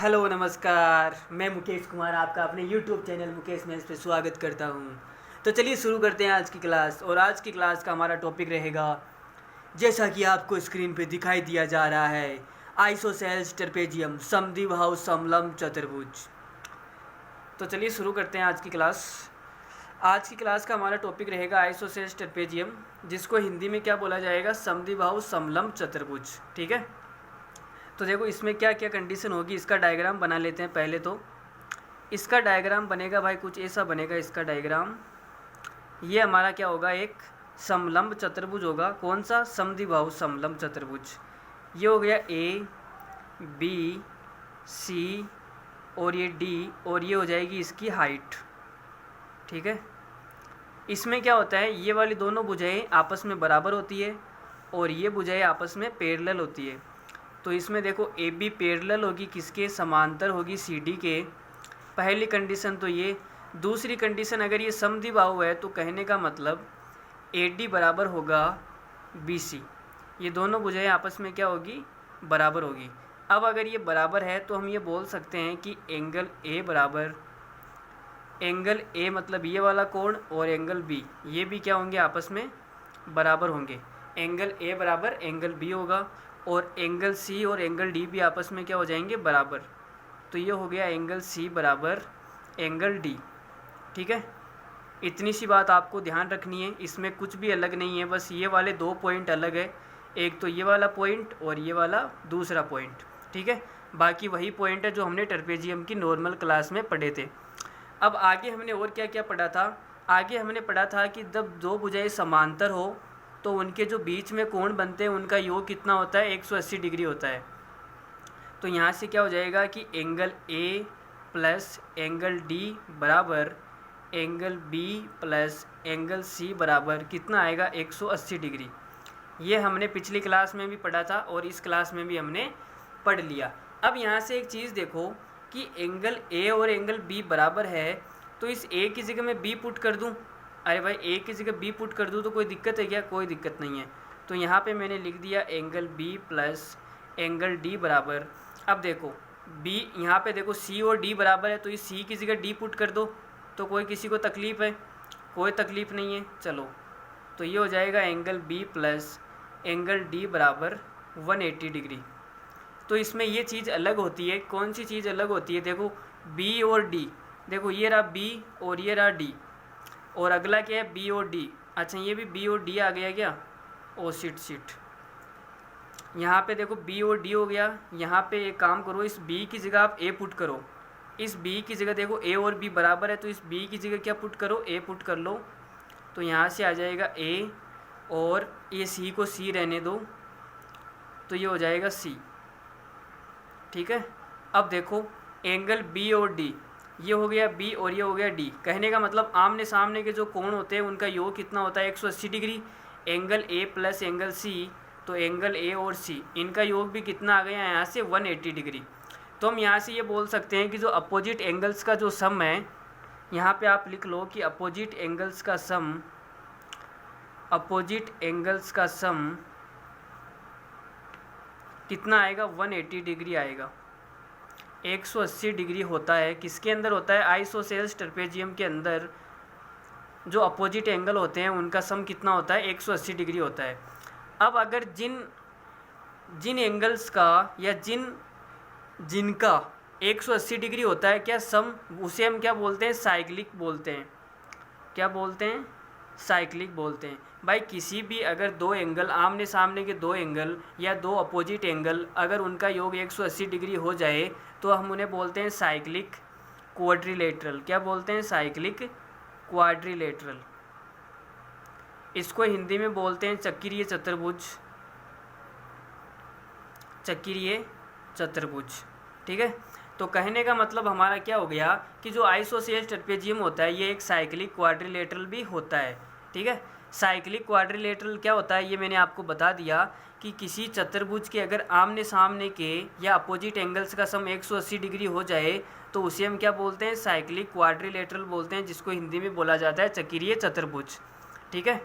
Hello नमस्कार, मैं मुकेश कुमार आपका अपने यूट्यूब चैनल मुकेश मैथ्स पे स्वागत करता हूँ। तो चलिए शुरू करते हैं आज की क्लास। और आज की क्लास का हमारा टॉपिक रहेगा, जैसा कि आपको स्क्रीन पे दिखाई दिया जा रहा है, आइसोसेल्स ट्रेपेजियम समद्विबाहु समलंब चतुर्भुज। तो चलिए शुरू करते हैं आज की क्लास। आज की क्लास का हमारा टॉपिक रहेगा आइसोसेल्स ट्रेपेजियम, जिसको हिंदी में क्या बोला जाएगा, समद्विबाहु समलंब चतुर्भुज। ठीक है, तो देखो इसमें क्या क्या कंडीशन होगी, इसका डायग्राम बना लेते हैं पहले। तो इसका डायग्राम बनेगा भाई कुछ ऐसा बनेगा इसका डायग्राम। ये हमारा क्या होगा, एक समलंब चतुर्भुज होगा। कौन सा, समद्विबाहु समलंब चतुर्भुज। ये हो गया ए बी सी और ये डी, और ये हो जाएगी इसकी हाइट। ठीक है, इसमें क्या होता है, ये वाली दोनों भुजाएं आपस में बराबर होती है और ये भुजाएं आपस में पैरेलल होती है। तो इसमें देखो ए बी पैरेलल होगी किसके, समांतर होगी सी डी के। पहली कंडीशन तो ये। दूसरी कंडीशन, अगर ये समद्विबाहु है तो कहने का मतलब ए डी बराबर होगा बी सी। ये दोनों भुजाएं आपस में क्या होगी, बराबर होगी। अब अगर ये बराबर है तो हम ये बोल सकते हैं कि एंगल ए बराबर एंगल ए, मतलब ये वाला कोण, और एंगल बी, ये भी क्या होंगे, आपस में बराबर होंगे। एंगल ए बराबर एंगल बी होगा और एंगल सी और एंगल डी भी आपस में क्या हो जाएंगे, बराबर। तो ये हो गया एंगल सी बराबर एंगल डी। ठीक है, इतनी सी बात आपको ध्यान रखनी है, इसमें कुछ भी अलग नहीं है, बस ये वाले दो पॉइंट अलग है, एक तो ये वाला पॉइंट और ये वाला दूसरा पॉइंट। ठीक है, बाकी वही पॉइंट है जो हमने ट्रेपेजियम की नॉर्मल क्लास में पढ़े थे। अब आगे हमने और क्या क्या पढ़ा था, आगे हमने पढ़ा था कि जब दो भुजाएं समांतर हो तो उनके जो बीच में कोण बनते हैं उनका योग कितना होता है, 180 डिग्री होता है। तो यहाँ से क्या हो जाएगा कि angle A plus angle D बराबर angle B plus angle C बराबर कितना आएगा, 180 डिग्री। ये हमने पिछली क्लास में भी पढ़ा था और इस क्लास में भी हमने पढ़ लिया। अब यहाँ से एक चीज़ देखो कि एंगल ए और एंगल बी बराबर है, तो इस ए की जगह मैं बी पुट कर दूँ। अरे भाई, ए की जगह बी पुट कर दूँ तो कोई दिक्कत है क्या, कोई दिक्कत नहीं है। तो यहाँ पे मैंने लिख दिया angle B plus angle D बराबर, अब देखो बी, यहाँ पे देखो सी और डी बराबर है, तो इस सी की जगह डी पुट कर दो। तो कोई किसी को तकलीफ़ है, कोई तकलीफ़ नहीं है। चलो, तो ये हो जाएगा angle B plus angle D बराबर 180 डिग्री। तो इसमें ये चीज़ अलग होती है। कौन सी चीज़ अलग होती है, देखो बी और डी, देखो ये रहा बी और ये रहा डी, और अगला क्या है, बी और डी। अच्छा, ये भी बी और डी आ गया क्या, ओ शिट। यहाँ पे देखो बी और डी हो गया। यहाँ पे एक काम करो, इस बी की जगह आप ए पुट करो। इस बी की जगह देखो ए और बी बराबर है, तो इस बी की जगह क्या पुट करो, ए पुट कर लो। तो यहाँ से आ जाएगा ए, और ये सी को सी रहने दो, तो ये हो जाएगा सी। ठीक है, अब देखो एंगल बी और डी, ये हो गया बी और ये हो गया डी। कहने का मतलब आमने सामने के जो कोण होते हैं उनका योग कितना होता है, 180 degree. Angle A plus angle C, तो एंगल ए और सी इनका योग भी कितना आ गया यहाँ से, 180 डिग्री। तो हम यहाँ से ये बोल सकते हैं कि जो अपोजिट एंगल्स का जो सम है, यहाँ पे आप लिख लो कि अपोजिट एंगल्स का सम कितना आएगा, 180 डिग्री आएगा। 180 डिग्री होता है, किसके अंदर होता है, आइसोसेल्स ट्रेपेजियम के अंदर जो अपोजिट एंगल होते हैं उनका सम कितना होता है, 180 डिग्री होता है। अब अगर जिन एंगल्स का या जिनका 180 डिग्री होता है क्या सम, उसे हम क्या बोलते हैं, साइक्लिक बोलते हैं। क्या बोलते हैं, साइक्लिक बोलते हैं। भाई किसी भी अगर दो एंगल, आमने सामने के दो एंगल या दो अपोजिट एंगल, अगर उनका योग 180 डिग्री हो जाए तो हम उन्हें बोलते हैं साइक्लिक क्वाड्रिलेटरल। क्या बोलते हैं, साइक्लिक क्वाड्रिलेटरल। इसको हिंदी में बोलते हैं चक्रीय चतुर्भुज, चक्रीय चतुर्भुज। ठीक है, तो कहने का मतलब हमारा क्या हो गया कि जो आइसोसेल्स ट्रेपेजियम होता है ये एक साइक्लिक क्वाड्रिलेटरल भी होता है। ठीक है, साइक्लिक क्वाड्रिलेटरल क्या होता है ये मैंने आपको बता दिया कि किसी चतुर्भुज के अगर आमने सामने के या अपोजिट एंगल्स का सम 180 डिग्री हो जाए तो उसे हम क्या बोलते हैं, साइक्लिक क्वाड्रिलेटरल बोलते हैं, जिसको हिंदी में बोला जाता है चक्रीय चतुर्भुज। ठीक है,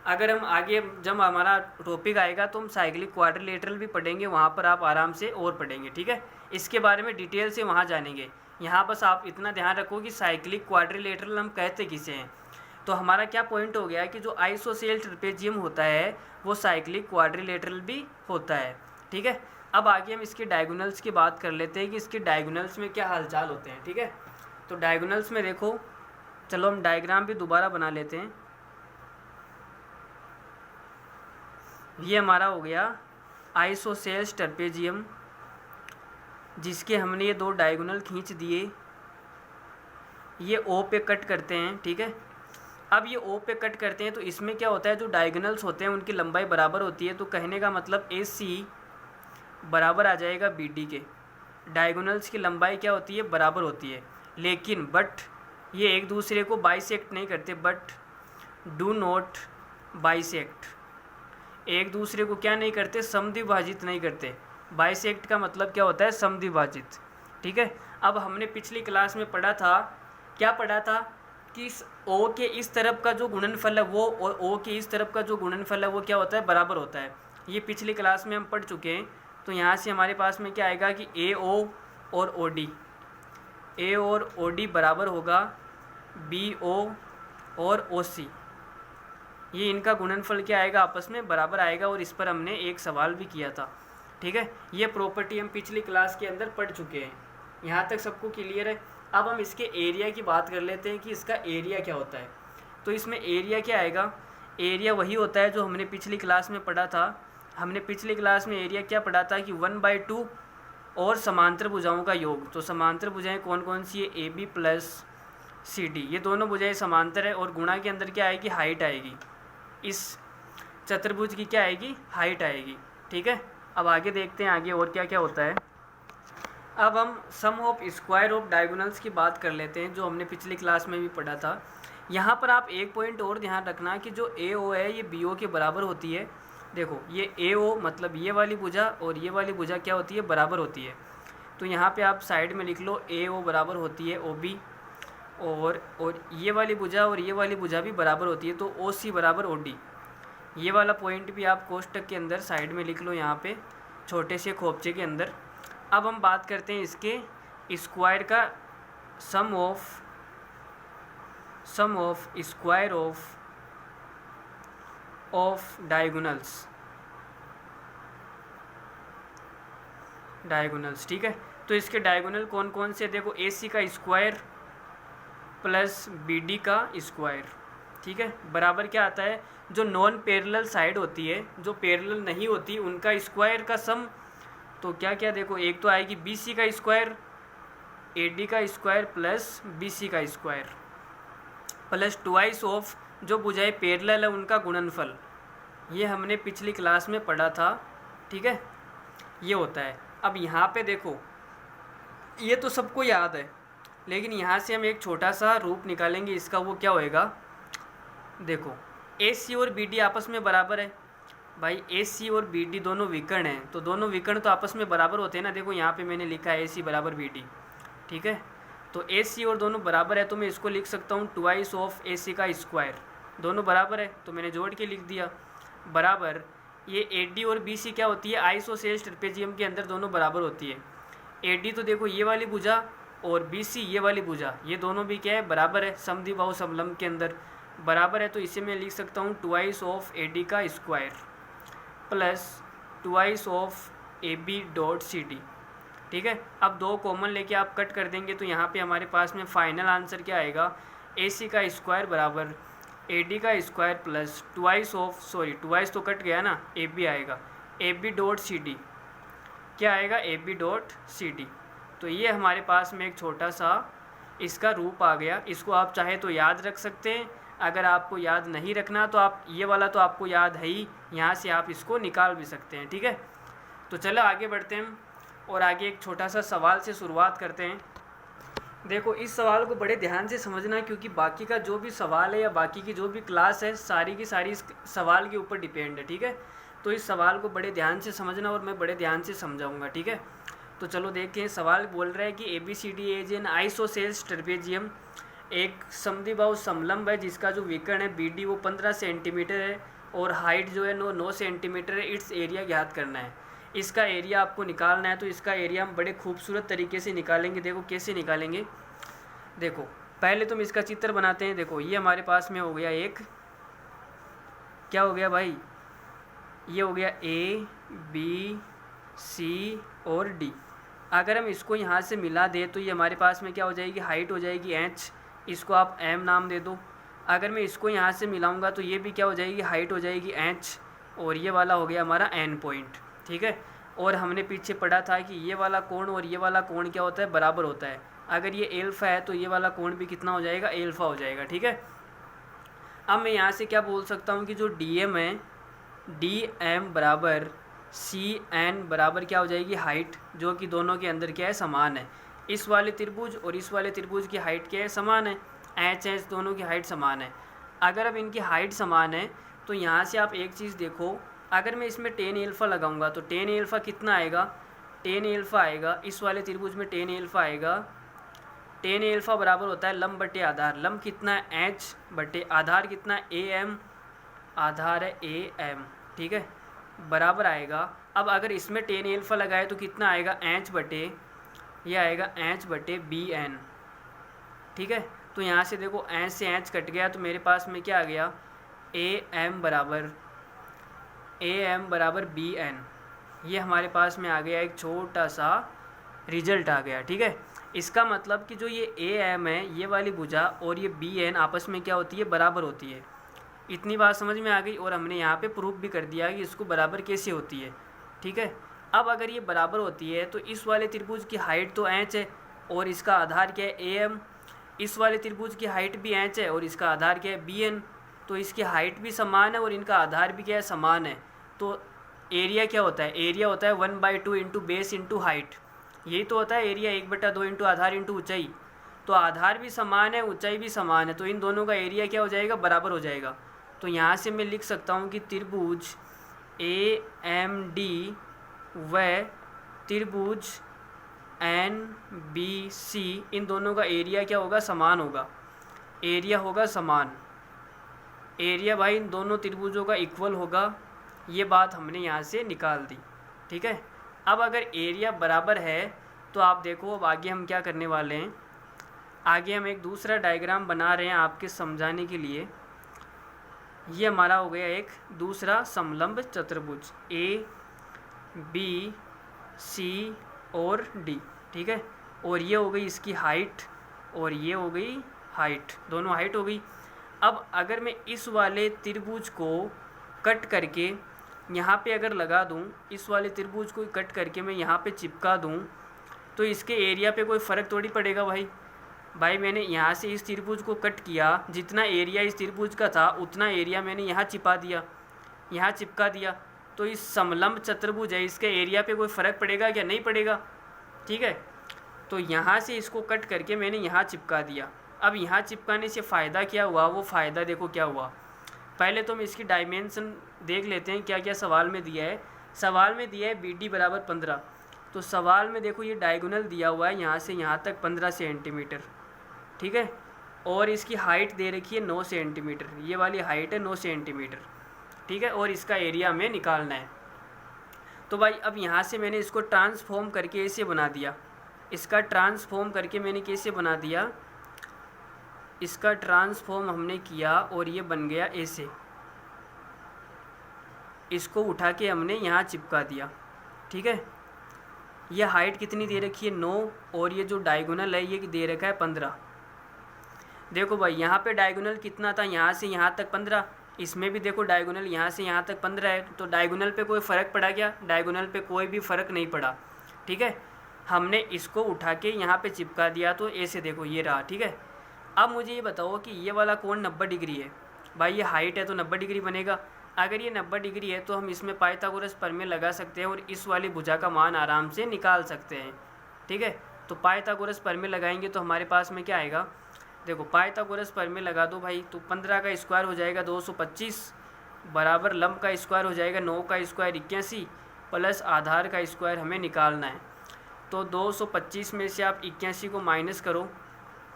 अगर हम आगे जब हमारा टॉपिक आएगा तो हम साइक्लिक क्वाड्रिलेटरल भी पढ़ेंगे, वहाँ पर आप आराम से और पढ़ेंगे, ठीक है। इसके बारे में डिटेल से वहाँ जानेंगे। यहाँ बस आप इतना ध्यान रखो कि साइक्लिक क्वाड्रिलेटरल हम कहते किसे हैं। तो हमारा क्या पॉइंट हो गया कि जो आइसोसेल्स ट्रेपेजियम होता है वो साइक्लिक क्वाड्रिलेटरल भी होता है, ठीक है। अब आगे हम इसके डायगोनल्स की बात कर लेते हैं कि इसके डायगोनल्स में क्या हालचाल होते हैं, ठीक है। तो डायगोनल्स में देखो, चलो हम डायग्राम भी दोबारा बना लेते हैं। ये हमारा हो गया आइसोसेल्स ट्रेपेजियम, जिसके हमने ये दो डायगोनल खींच दिए, ये ओ पे कट करते हैं, ठीक है। अब ये ओ पे कट करते हैं तो इसमें क्या होता है, जो डायगोनल्स होते हैं उनकी लंबाई बराबर होती है। तो कहने का मतलब ए सी बराबर आ जाएगा बी डी के। डायगोनल्स की लंबाई क्या होती है, बराबर होती है। लेकिन बट ये एक दूसरे को बाइसेक्ट नहीं करते, बट डू नॉट बाइसेक्ट, एक दूसरे को क्या नहीं करते, समद्विभाजित नहीं करते। बाइसेक्ट का मतलब क्या होता है, समद्विभाजित, ठीक है। अब हमने पिछली क्लास में पढ़ा था, क्या पढ़ा था कि ओ के इस तरफ का जो गुणनफल है वो और ओ के इस तरफ का जो गुणनफल है वो क्या होता है, बराबर होता है। ये पिछली क्लास में हम पढ़ चुके हैं। तो यहाँ से हमारे पास में क्या आएगा कि ए ओ और ओ डी, ए और ओ डी बराबर होगा बी ओ और ओ सी। ये इनका गुणनफल क्या आएगा, आपस में बराबर आएगा। और इस पर हमने एक सवाल भी किया था, ठीक है। ये प्रॉपर्टी हम पिछली क्लास के अंदर पढ़ चुके हैं। यहाँ तक सबको क्लियर है। अब हम इसके एरिया की बात कर लेते हैं कि इसका एरिया क्या होता है। तो इसमें एरिया क्या आएगा, एरिया वही होता है जो हमने पिछली क्लास में पढ़ा था। हमने पिछली क्लास में एरिया क्या पढ़ा था कि 1/2 और समांतर भुजाओं का योग। तो समांतर भुजाएं कौन कौन सी है, A B plus C D, ये दोनों भुजाएं समांतर है। और गुणा के अंदर क्या आएगी, हाइट आएगी। इस चतुर्भुज की क्या आएगी, हाइट आएगी, ठीक है। अब आगे देखते हैं आगे और क्या क्या होता है। अब हम सम ऑफ स्क्वायर ऑफ डायगोनल्स की बात कर लेते हैं, जो हमने पिछली क्लास में भी पढ़ा था। यहाँ पर आप एक पॉइंट और ध्यान रखना कि जो ए ओ है ये बी ओ के बराबर होती है। देखो ये ए ओ मतलब ये वाली भुजा और ये वाली भुजा क्या होती है, बराबर होती है। तो यहाँ पे आप साइड में लिख लो ए ओ बराबर होती है ओ बी, और ये वाली भुजा और ये वाली भुजा भी बराबर होती है। तो ओ सी बराबर ओ डी। ये वाला पॉइंट भी आप कोष्टक के अंदर साइड में लिख लो, यहाँ पे छोटे से खोपचे के अंदर। अब हम बात करते हैं इसके स्क्वायर का, सम ऑफ स्क्वायर ऑफ डायगोनल्स, ठीक है। तो इसके डायगोनल कौन कौन से, देखो ए सी का स्क्वायर प्लस बी डी का स्क्वायर, ठीक है, बराबर क्या आता है, जो नॉन पैरेलल साइड होती है, जो पैरेलल नहीं होती, उनका स्क्वायर का सम। तो क्या क्या देखो, एक तो आएगी बी सी का स्क्वायर, ए डी का स्क्वायर प्लस बी सी का स्क्वायर, प्लस ट्वाइस ऑफ जो भुजाएं पैरेलल है उनका गुणनफल। ये हमने पिछली क्लास में पढ़ा था, ठीक है, ये होता है। अब यहाँ पे देखो, ये तो सबको याद है, लेकिन यहाँ से हम एक छोटा सा रूप निकालेंगे इसका। वो क्या होएगा, देखो ए सी और बी डी आपस में बराबर है। भाई ए सी और बी डी दोनों विकर्ण हैं, तो दोनों विकर्ण तो आपस में बराबर होते हैं ना। देखो यहाँ पे मैंने लिखा है ए सी बराबर बी डी, ठीक है। तो ए सी और दोनों बराबर है, तो मैं इसको लिख सकता हूँ ट्वाइस ऑफ ए सी का स्क्वायर। दोनों बराबर है तो मैंने जोड़ के लिख दिया, बराबर ये ए डी और बी सी क्या होती है, आइसोसेल्स ट्रेपेजियम के अंदर दोनों बराबर होती है। ए डी तो देखो ये वाली भुजा और बी सी ये वाली भुजा, ये दोनों भी क्या है, बराबर है, समद्विबाहु समलंब के अंदर बराबर है। तो इसे मैं लिख सकता हूँ ट्वाइस ऑफ ए डी का square plus twice of A B dot C D, ठीक है। अब दो कॉमन लेके आप कट कर देंगे तो यहाँ पे हमारे पास में फाइनल आंसर क्या आएगा, ए सी का स्क्वायर बराबर ए डी का square plus twice of, sorry twice तो कट गया ना, ए बी आएगा, A B dot C D, क्या आएगा, A B dot C D. तो ये हमारे पास में एक छोटा सा इसका रूप आ गया। इसको आप चाहे तो याद रख सकते हैं, अगर आपको याद नहीं रखना तो आप ये वाला तो आपको याद है ही, यहाँ से आप इसको निकाल भी सकते हैं, ठीक है। तो चलो आगे बढ़ते हैं और आगे एक छोटा सा सवाल से शुरुआत करते हैं। देखो इस सवाल को बड़े ध्यान से समझना, क्योंकि बाकी का जो भी सवाल है या बाकी की जो भी क्लास है सारी की सारी इस सवाल के ऊपर डिपेंड है, ठीक है। तो इस सवाल को बड़े ध्यान से समझना और मैं बड़े ध्यान से समझाऊंगा, ठीक है। तो चलो देखते हैं, सवाल बोल रहा है कि A B C D as an isosceles trapezium एक समद्विबाहु समलंब है जिसका जो विकर्ण है बी डी वो 15 सेंटीमीटर है और हाइट जो है 9 सेंटीमीटर है। इट्स एरिया ज्ञात करना है, इसका एरिया आपको निकालना है। तो इसका एरिया हम बड़े खूबसूरत तरीके से निकालेंगे। देखो कैसे निकालेंगे, देखो पहले तुम इसका चित्र बनाते हैं। देखो ये हमारे पास में हो गया एक, क्या हो गया भाई, ये हो गया A B C और D। अगर हम इसको यहाँ से मिला दें तो ये हमारे पास में क्या हो जाएगी, हाइट हो जाएगी h, इसको आप m नाम दे दो। अगर मैं इसको यहाँ से मिलाऊंगा तो ये भी क्या हो जाएगी, हाइट हो जाएगी h, और ये वाला हो गया हमारा n पॉइंट। ठीक है, और हमने पीछे पढ़ा था कि ये वाला कोण और ये वाला कोण क्या होता है, बराबर होता है। अगर ये एल्फा है तो ये वाला कोण भी कितना हो जाएगा, एल्फा हो जाएगा। ठीक है, अब मैं यहाँ से क्या बोल सकता हूँ कि जो DM है, DM बराबर CN बराबर क्या हो जाएगी, हाइट, जो कि दोनों के अंदर क्या है, समान है। इस वाले त्रिभुज और इस वाले त्रिभुज की हाइट क्या है, समान है। H दोनों की हाइट समान है। अगर अब इनकी हाइट समान है तो यहाँ से आप एक चीज़ देखो, अगर मैं इसमें tan एल्फ़ा लगाऊंगा तो tan एल्फ़ा कितना आएगा, tan एल्फ़ा आएगा, इस वाले त्रिभुज में tan एल्फ़ा आएगा। tan एल्फ़ा बराबर होता है लंब बटे आधार। लंब कितना है, h बटे आधार कितना है, AM, आधार है AM। ठीक है, बराबर आएगा। अब अगर इसमें tan एल्फ़ा लगाए तो कितना आएगा, h बटे, ये आएगा h बटे BN। ठीक है, तो यहाँ से देखो h से h कट गया तो मेरे पास में क्या आ गया, AM बराबर BN। ये हमारे पास में आ गया एक छोटा सा रिजल्ट आ गया। ठीक है, इसका मतलब कि जो ये AM है, ये वाली भुजा और ये BN आपस में क्या होती है, बराबर होती है। इतनी बात समझ में आ गई, और हमने यहाँ पे प्रूफ भी कर दिया कि इसको बराबर कैसे होती है। ठीक है, अब अगर ये बराबर होती है तो इस वाले त्रिभुज की हाइट तो h है और इसका आधार क्या है, AM। इस वाले त्रिभुज की हाइट भी h है और इसका आधार क्या है, BN। तो इसकी हाइट भी समान है और इनका आधार भी क्या है, समान है। तो एरिया क्या होता है, एरिया होता है 1/2 इंटू बेस इंटू हाइट। यही तो होता है एरिया, 1/2 इंटू आधार इंटू ऊंचाई। तो आधार भी समान है, ऊंचाई भी समान है, तो इन दोनों का एरिया क्या हो जाएगा, बराबर हो जाएगा। तो यहाँ से मैं लिख सकता हूँ कि त्रिभुज AMD व त्रिभुज NBC, इन दोनों का एरिया क्या होगा, समान होगा। एरिया होगा समान, एरिया भाई इन दोनों त्रिभुजों का इक्वल होगा। ये बात हमने यहाँ से निकाल दी। ठीक है, अब अगर एरिया बराबर है तो आप देखो अब आगे हम क्या करने वाले हैं। आगे हम एक दूसरा डायग्राम बना रहे हैं आपके समझाने के लिए। ये हमारा हो गया एक दूसरा समलंब चतुर्भुज ABC और D। ठीक है, और ये हो गई इसकी हाइट और ये हो गई हाइट, दोनों हाइट हो गई। अब अगर मैं इस वाले त्रिभुज को कट करके यहाँ पे अगर लगा दूँ, इस वाले त्रिभुज को कट करके मैं यहाँ पे चिपका दूँ तो इसके एरिया पे कोई फ़र्क थोड़ी पड़ेगा भाई मैंने यहाँ से इस त्रिभुज को कट किया, जितना एरिया इस त्रिभुज का था उतना एरिया मैंने यहाँ चिपा दिया, यहाँ चिपका दिया। तो इस समलंब चतुर्भुज है, इसके एरिया पे कोई फ़र्क पड़ेगा क्या, नहीं पड़ेगा। ठीक है, तो यहाँ से इसको कट करके मैंने यहाँ चिपका दिया। अब यहाँ चिपकाने से फ़ायदा क्या हुआ, वो फ़ायदा देखो क्या हुआ। पहले तो हम इसकी डायमेंशन देख लेते हैं क्या क्या सवाल में दिया है। सवाल में दिया है BD बराबर 15। तो सवाल में देखो ये डायगोनल दिया हुआ है यहाँ से यहाँ तक 15 सेंटीमीटर। ठीक है, और इसकी हाइट दे रखी है 9 सेंटीमीटर, ये वाली हाइट है 9 सेंटीमीटर। ठीक है, और इसका एरिया हमें निकालना है। तो भाई अब यहाँ से मैंने इसको ट्रांसफॉर्म करके ऐसे बना दिया। इसका ट्रांसफॉर्म करके मैंने कैसे बना दिया, इसका ट्रांसफॉर्म हमने किया और ये बन गया ऐसे। इसको उठा के हमने यहाँ चिपका दिया। ठीक है, ये हाइट कितनी दे रखी है 9, और ये जो डायगोनल है ये दे रखा है 15। देखो भाई यहाँ पे डायगोनल कितना था, यहाँ से यहाँ तक 15। इसमें भी देखो डायगोनल यहाँ से यहाँ तक 15 है। तो डायगोनल पे कोई फ़र्क पड़ा क्या, डायगोनल पे कोई भी फ़र्क नहीं पड़ा। ठीक है, हमने इसको उठा के यहाँ पे चिपका दिया तो ऐसे देखो ये रहा। ठीक है, अब मुझे ये बताओ कि ये वाला कोण 90 डिग्री है। भाई ये हाइट है तो 90 डिग्री बनेगा। अगर ये 90 डिग्री है तो हम इसमें पाइथागोरस प्रमेय लगा सकते हैं और इस वाली भुजा का मान आराम से निकाल सकते हैं। ठीक है, तो पाइथागोरस प्रमेय लगाएंगे तो हमारे पास में क्या आएगा, देखो पाइथागोरस प्रमेय लगा दो भाई, तो 15 का स्क्वायर हो जाएगा 225 बराबर लंब का स्क्वायर हो जाएगा 9 का स्क्वायर 81 प्लस आधार का स्क्वायर हमें निकालना है। तो 225 में से आप 81 को माइनस करो,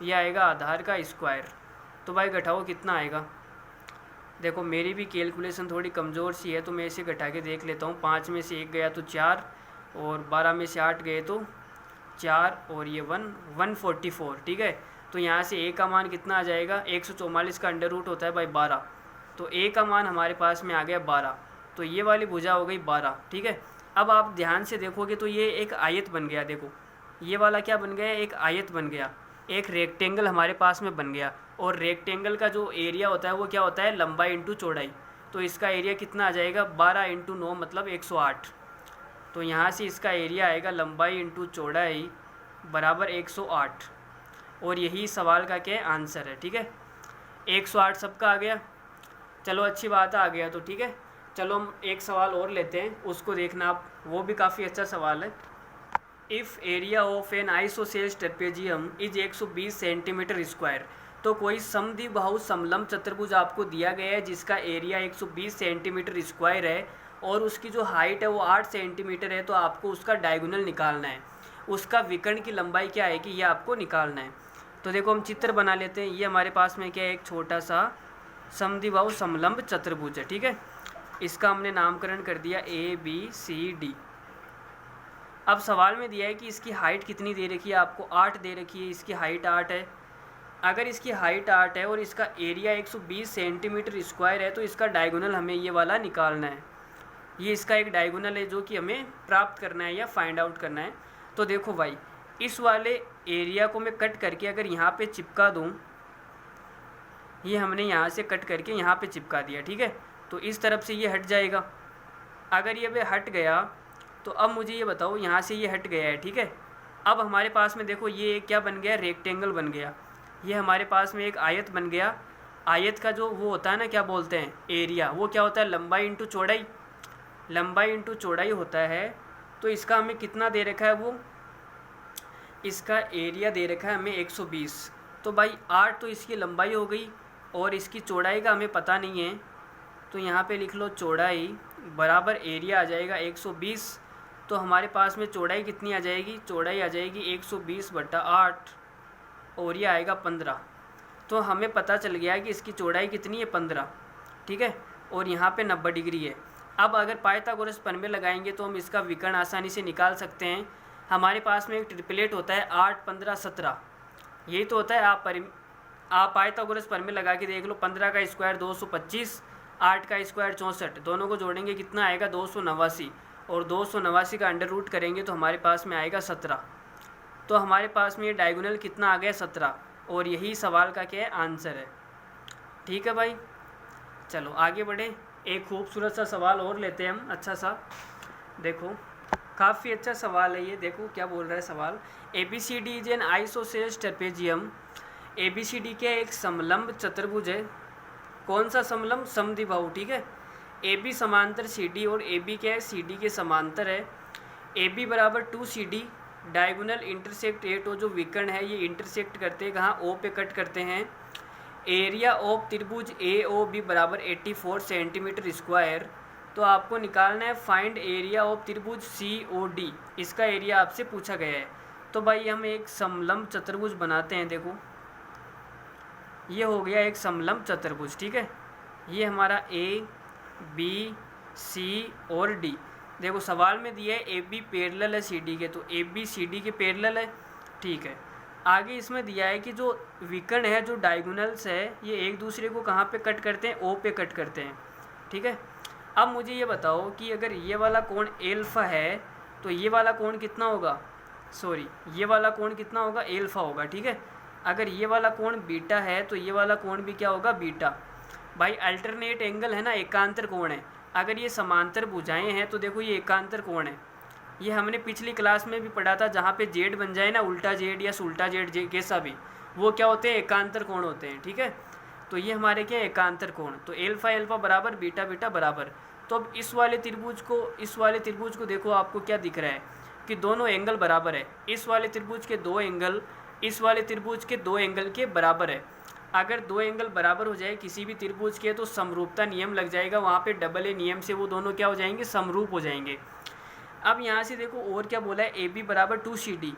ये आएगा आधार का स्क्वायर। तो भाई घटाओ कितना आएगा, देखो मेरी भी कैलकुलेशन थोड़ी कमज़ोर सी है, तो मैं इसे घटा के देख लेता हूँ। 5 में से 1 गया तो 4, और 12 में से 8 गए तो 4, और ये 144, ठीक है। तो यहाँ से a का मान कितना आ जाएगा, 144 का अंडर रूट होता है बाई 12, तो a का मान हमारे पास में आ गया 12, तो ये वाली भुजा हो गई 12, ठीक है। अब आप ध्यान से देखोगे तो ये एक आयत बन गया, देखो ये वाला क्या बन गया, एक आयत बन गया, एक रेक्टेंगल हमारे पास में बन गया। और रेक्टेंगल का जो एरिया होता है वो क्या होता है, लंबाई इंटू चौड़ाई। तो इसका एरिया कितना आ जाएगा, 12 इंटू 9 मतलब 108। तो यहाँ से इसका एरिया आएगा लंबाई इंटू चौड़ाई बराबर 108, और यही सवाल का क्या आंसर है, ठीक है। 108 सबका आ गया, चलो अच्छी बात है, आ गया तो ठीक है। चलो हम एक सवाल और लेते हैं, उसको देखना आप, वो भी काफ़ी अच्छा सवाल है। If area of N isosceles trapezium is 120 centimetre square, तो कोई समद्विबाहु समलंब चतुर्भुज आपको दिया गया है जिसका एरिया 120 सेंटीमीटर स्क्वायर है और उसकी जो हाइट है वो 8 सेंटीमीटर है, तो आपको उसका डायगोनल निकालना है, उसका विकर्ण की लंबाई क्या है कि ये आपको निकालना है। तो देखो हम चित्र बना लेते हैं। ये हमारे पास में क्या है, एक छोटा सा समद्विबाहु समलंब चतुर्भुज है, ठीक है। इसका हमने नामकरण कर दिया ABCD। अब सवाल में दिया है कि इसकी हाइट कितनी दे रखी है, आपको 8 दे रखी है, इसकी हाइट 8 है। अगर इसकी हाइट 8 है और इसका एरिया 120 सेंटीमीटर स्क्वायर है, तो इसका डायगोनल हमें ये वाला निकालना है। ये इसका एक डायगोनल है जो कि हमें प्राप्त करना है या फाइंड आउट करना है। तो देखो भाई, इस वाले एरिया को मैं कट करके अगर यहाँ पे चिपका दूँ, ये हमने यहाँ से कट करके यहाँ पे चिपका दिया, ठीक है। तो इस तरफ से ये हट जाएगा। अगर ये हट गया तो अब मुझे ये बताओ, यहाँ से ये हट गया है, ठीक है। अब हमारे पास में देखो ये क्या बन गया, रेक्टेंगल बन गया। ये हमारे पास में एक आयत बन गया। आयत का जो वो होता है ना, क्या बोलते हैं, एरिया, वो क्या होता है, लंबाई इंटू चौड़ाई, लंबाई इंटू चौड़ाई होता है। तो इसका हमें कितना दे रखा है, वो इसका एरिया दे रखा है हमें 120। तो भाई 8 तो इसकी लंबाई हो गई और इसकी चौड़ाई का हमें पता नहीं है, तो यहाँ पे लिख लो चौड़ाई बराबर एरिया आ जाएगा 120। तो हमारे पास में चौड़ाई कितनी आ जाएगी, चौड़ाई आ जाएगी 120/8 और ये आएगा 15। तो हमें पता चल गया कि इसकी चौड़ाई कितनी है, 15, ठीक है। और यहाँ पे 90 डिग्री है। अब अगर पाइथागोरस प्रमेय लगाएंगे तो हम इसका विकर्ण आसानी से निकाल सकते हैं। हमारे पास में एक ट्रिपलेट होता है 8, 15, 17, यही तो होता है। आप पाइथागोरस प्रमेय लगा के देख लो, 15 का स्क्वायर 225, 8 का स्क्वायर 64, दोनों को जोड़ेंगे कितना आएगा, 289, और 289 का अंडर रूट करेंगे तो हमारे पास में आएगा 17। तो हमारे पास में ये डायगोनल कितना आ गया, 17, और यही सवाल का क्या है, आंसर है, ठीक है भाई। चलो आगे बढ़े, एक खूबसूरत सा सवाल और लेते हैं हम, अच्छा सा। देखो काफ़ी अच्छा सवाल है ये, देखो क्या बोल रहा है सवाल। ABCD is an isosceles trapezium. ABCD क्या है, एक समलंब चतुर्भुज है। कौन सा समलंब, समद्विबाहु, ठीक है। AB समांतर CD, और AB क्या है, CD के समांतर है। AB बराबर 2CD, डायगोनल इंटरसेक्ट 8, तो जो विकर्ण है ये इंटरसेक्ट करते हैं कहाँ, O पे कट करते हैं। एरिया ऑफ त्रिभुज AOB बराबर 84 सेंटीमीटर स्क्वायर। तो आपको निकालना है फाइंड एरिया ऑफ त्रिभुज COD, इसका एरिया आपसे पूछा गया है। तो भाई हम एक समलंब चतुर्भुज बनाते हैं। देखो ये हो गया एक समलंब चतुर्भुज, ठीक है। ये हमारा ABC और D। देखो सवाल में दिया है AB पैरेलल है CD के, तो AB CD के पैरेलल है, ठीक है। आगे इसमें दिया है कि जो विकर्ण है, जो डायगोनल्स है, ये एक दूसरे को कहाँ पे कट करते हैं, O पे कट करते हैं, ठीक है। अब मुझे ये बताओ कि अगर ये वाला कोण एल्फा है तो ये वाला कोण कितना होगा, सॉरी ये वाला कोण कितना होगा, एल्फा होगा, ठीक है। अगर ये वाला कोण बीटा है तो ये वाला कोण भी क्या होगा, बीटा। भाई अल्टरनेट एंगल है ना, एकांतर कोण है। अगर ये समांतर भुजाएं हैं तो देखो ये एकांतर कोण है। ये हमने पिछली क्लास में भी पढ़ा था, जहाँ पे जेड बन जाए ना, उल्टा जेड या उल्टा जेड कैसा भी, वो क्या होते हैं, एकांतर कोण होते हैं, ठीक है। तो ये हमारे क्या एकांतर कोण। तो एल्फा एल्फा बराबर बीटा बीटा बराबर। तो अब इस वाले त्रिभुज को देखो, आपको क्या दिख रहा है कि दोनों एंगल बराबर है। इस वाले त्रिभुज के दो एंगल इस वाले त्रिभुज के दो एंगल के बराबर है। अगर दो एंगल बराबर हो जाए किसी भी त्रिभुज के, तो समरूपता नियम लग जाएगा वहाँ पे, डबल ए नियम से वो दोनों क्या हो जाएंगे, समरूप हो जाएंगे। अब यहाँ से देखो और क्या बोला है, AB बराबर 2CD।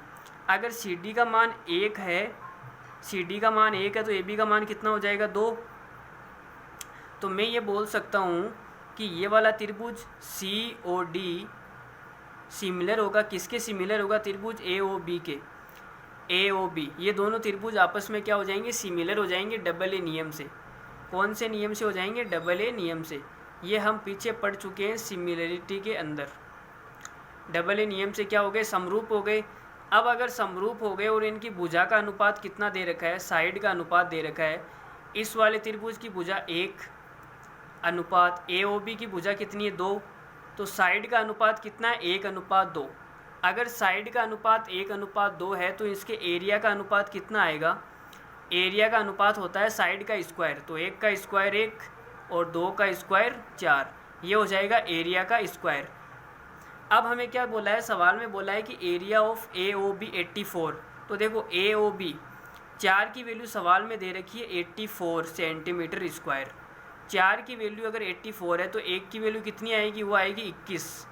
अगर CD का मान 1 है, CD का मान 1 है, तो AB का मान कितना हो जाएगा, 2। तो मैं ये बोल सकता हूँ कि ये वाला त्रिभुज COD सिमिलर होगा किसके सिमिलर होगा, त्रिभुज AOB के। AOB ये दोनों त्रिभुज आपस में क्या हो जाएंगे, सिमिलर हो जाएंगे AA नियम से। कौन से नियम से हो जाएंगे, AA नियम से। ये हम पीछे पढ़ चुके हैं सिमिलरिटी के अंदर। AA नियम से क्या हो गए, समरूप हो गए। अब अगर समरूप हो गए और इनकी भुजा का अनुपात कितना दे रखा है, साइड का अनुपात दे रखा है। इस वाले त्रिभुज की भुजा 1 अनुपात AOB की भुजा कितनी है, 2। तो साइड का अनुपात कितना है, 1:2। अगर साइड का अनुपात 1:2 है तो इसके एरिया का अनुपात कितना आएगा, एरिया का अनुपात होता है साइड का स्क्वायर। तो 1 का स्क्वायर 1 और 2 का स्क्वायर 4, ये हो जाएगा एरिया का स्क्वायर। अब हमें क्या बोला है, सवाल में बोला है कि एरिया ऑफ AOB 84। तो देखो AOB 4 की वैल्यू सवाल में दे रखी है 84 सेंटीमीटर स्क्वायर। 4 की वैल्यू अगर 84 है तो 1 की वैल्यू कितनी आएगी, वो आएगी 21।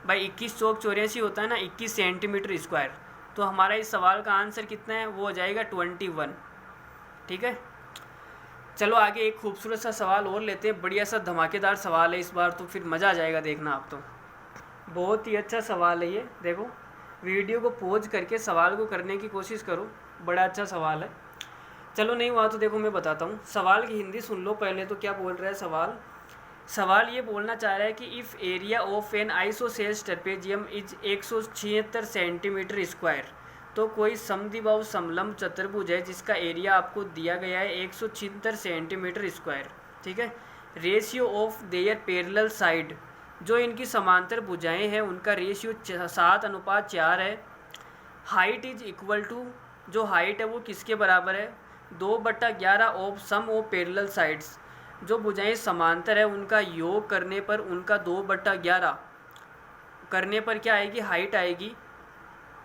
भाई 21 चौक 84 होता है ना, 21 सेंटीमीटर स्क्वायर। तो हमारा इस सवाल का आंसर कितना है, वो हो जाएगा 21। ठीक है, चलो आगे एक खूबसूरत सा सवाल और लेते हैं। बढ़िया सा धमाकेदार सवाल है इस बार, तो फिर मज़ा आ जाएगा देखना आप। तो बहुत ही अच्छा सवाल है ये, देखो वीडियो को पॉज करके सवाल को करने की कोशिश करो, बड़ा अच्छा सवाल है। चलो नहीं हुआ तो देखो मैं बताता हूँ, सवाल की हिंदी सुन लो पहले। तो क्या बोल रहा है सवाल ये बोलना चाह रहा है कि if area of N isosceles trapezium is 176 centimetre square. तो कोई समद्विबाहु समलंब चतुर्भुज है जिसका एरिया आपको दिया गया है 176 सेंटीमीटर स्क्वायर। ठीक है, ratio of their parallel side, जो इनकी समांतर भुजाएं हैं उनका रेशियो 7:4 है। हाइट इज इक्वल टू, जो हाइट है वो किसके बराबर है, 2/11 of sum of parallel sides. जो भुजाएं समांतर है उनका योग करने पर उनका 2/11 करने पर क्या आएगी, हाइट आएगी।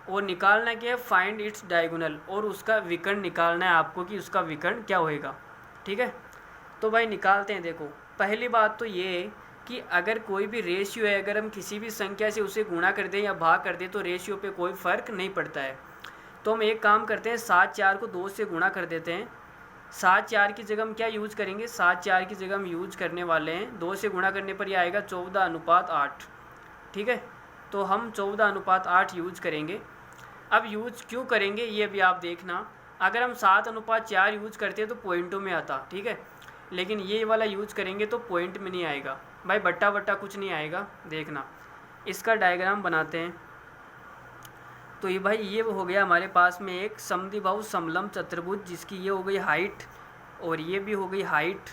और निकालना क्या है, फाइंड इट्स डायगोनल, और उसका विकर्ण निकालना है आपको कि उसका विकर्ण क्या होएगा। ठीक है, तो भाई निकालते हैं। देखो पहली बात तो ये है कि अगर कोई भी रेशियो है, अगर हम किसी भी संख्या से उसे गुणा कर दें या भाग कर दें तो रेशियो पे कोई फ़र्क नहीं पड़ता है। तो हम एक काम करते हैं, 7/4 को 2 से गुणा कर देते हैं। 7/4 की जगह हम क्या यूज़ करेंगे, 7/4 की जगह हम यूज़ करने वाले हैं 2 से गुणा करने पर यह आएगा 14:8। ठीक है, तो हम 14:8 यूज़ करेंगे। अब यूज़ क्यों करेंगे ये भी आप देखना। अगर हम 7:4 यूज़ करते तो पॉइंटों में आता, ठीक है, लेकिन ये वाला यूज़ करेंगे तो पॉइंट में नहीं आएगा भाई, बट्टा बट्टा कुछ नहीं आएगा। देखना इसका डायग्राम बनाते हैं। तो ये भाई ये हो गया हमारे पास में एक समद्विबाहु समलंब चतुर्भुज जिसकी ये हो गई हाइट और ये भी हो गई हाइट।